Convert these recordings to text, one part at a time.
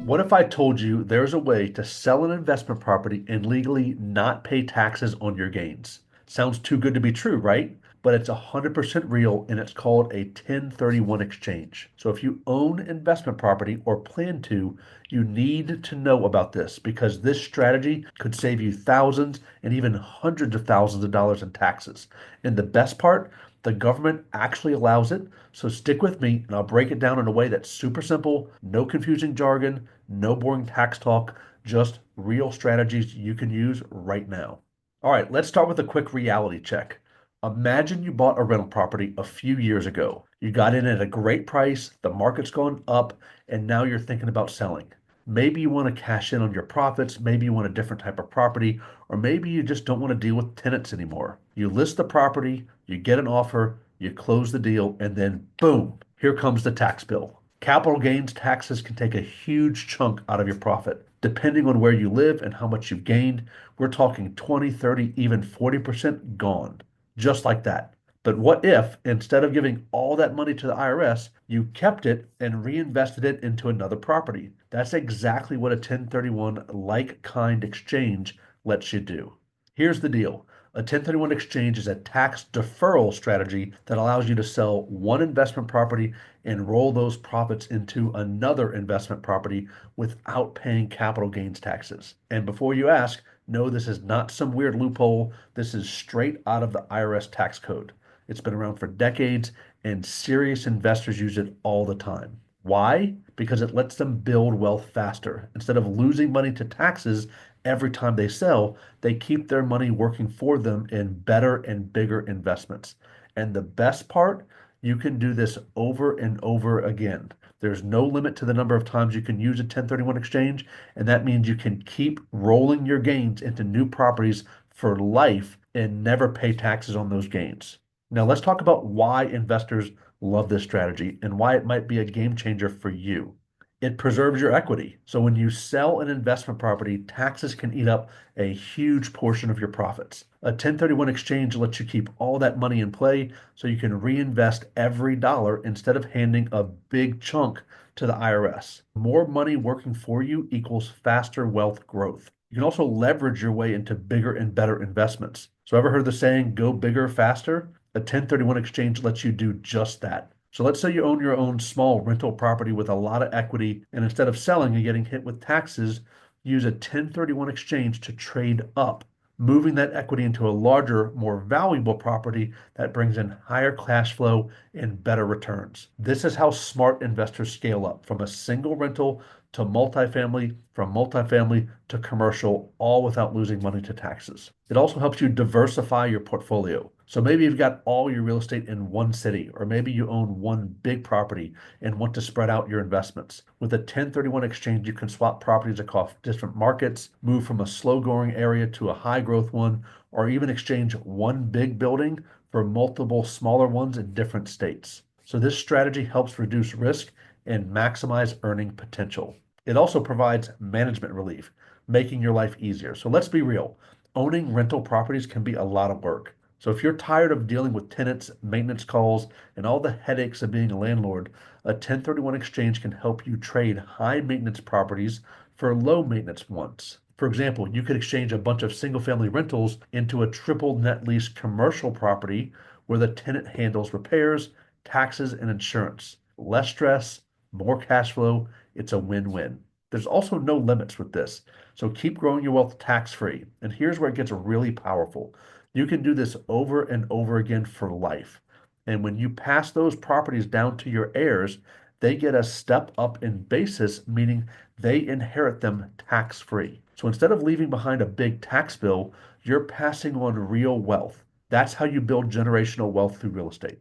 What if I told you there's a way to sell an investment property and legally not pay taxes on your gains? Sounds too good to be true, right? But it's 100% real and it's called a 1031 exchange. So if you own investment property or plan to, you need to know about this because this strategy could save you thousands and even hundreds of thousands of dollars in taxes. And the best part, the government actually allows it. So stick with me and I'll break it down in a way that's super simple, no confusing jargon, no boring tax talk, just real strategies you can use right now. All right, let's start with a quick reality check. Imagine you bought a rental property a few years ago. You got in at a great price, the market's gone up, and now you're thinking about selling. Maybe you want to cash in on your profits, maybe you want a different type of property, or maybe you just don't want to deal with tenants anymore. You list the property, you get an offer, you close the deal, and then boom, here comes the tax bill. Capital gains taxes can take a huge chunk out of your profit. Depending on where you live and how much you've gained, we're talking 20, 30, even 40% gone. Just like that. But what if, instead of giving all that money to the IRS, you kept it and reinvested it into another property? That's exactly what a 1031 like kind exchange lets you do. Here's the deal. A 1031 exchange is a tax deferral strategy that allows you to sell one investment property and roll those profits into another investment property without paying capital gains taxes. And before you ask, no, this is not some weird loophole. This is straight out of the IRS tax code. It's been around for decades, and serious investors use it all the time. Why? Because it lets them build wealth faster. Instead of losing money to taxes every time they sell, they keep their money working for them in better and bigger investments. And the best part, you can do this over and over again. There's no limit to the number of times you can use a 1031 exchange, and that means you can keep rolling your gains into new properties for life and never pay taxes on those gains. Now, let's talk about why investors love this strategy and why it might be a game changer for you. It preserves your equity. So when you sell an investment property, taxes can eat up a huge portion of your profits. A 1031 exchange lets you keep all that money in play so you can reinvest every dollar instead of handing a big chunk to the IRS. More money working for you equals faster wealth growth. You can also leverage your way into bigger and better investments. So ever heard the saying, go bigger, faster? A 1031 exchange lets you do just that. So let's say you own your own small rental property with a lot of equity, and instead of selling and getting hit with taxes, use a 1031 exchange to trade up, moving that equity into a larger, more valuable property that brings in higher cash flow and better returns. This is how smart investors scale up from a single rental to multifamily, from multifamily to commercial, all without losing money to taxes. It also helps you diversify your portfolio. So maybe you've got all your real estate in one city, or maybe you own one big property and want to spread out your investments. With a 1031 exchange, you can swap properties across different markets, move from a slow growing area to a high growth one, or even exchange one big building for multiple smaller ones in different states. So this strategy helps reduce risk and maximize earning potential. It also provides management relief, making your life easier. So let's be real. Owning rental properties can be a lot of work. So if you're tired of dealing with tenants, maintenance calls, and all the headaches of being a landlord, a 1031 exchange can help you trade high maintenance properties for low maintenance ones. For example, you could exchange a bunch of single family rentals into a triple net lease commercial property where the tenant handles repairs, taxes, and insurance. Less stress, more cash flow. It's a win-win. There's also no limits with this. So keep growing your wealth tax free. And here's where it gets really powerful. You can do this over and over again for life. And when you pass those properties down to your heirs, they get a step up in basis, meaning they inherit them tax free. So instead of leaving behind a big tax bill, you're passing on real wealth. That's how you build generational wealth through real estate.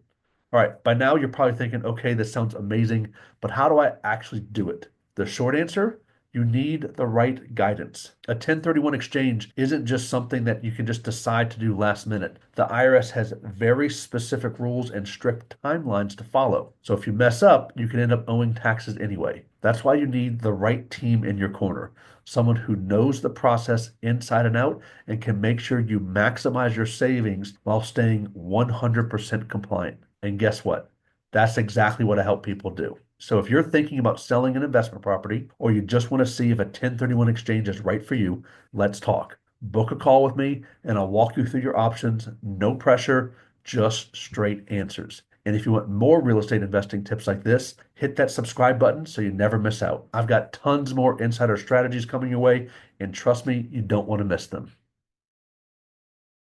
All right, by now you're probably thinking, okay, this sounds amazing, but how do I actually do it? The short answer, you need the right guidance. A 1031 exchange isn't just something that you can just decide to do last minute. The IRS has very specific rules and strict timelines to follow. So if you mess up, you can end up owing taxes anyway. That's why you need the right team in your corner, someone who knows the process inside and out and can make sure you maximize your savings while staying 100% compliant. And guess what? That's exactly what I help people do. So if you're thinking about selling an investment property or you just want to see if a 1031 exchange is right for you, let's talk. Book a call with me and I'll walk you through your options. No pressure, just straight answers. And if you want more real estate investing tips like this, hit that subscribe button so you never miss out. I've got tons more insider strategies coming your way, and trust me, you don't want to miss them.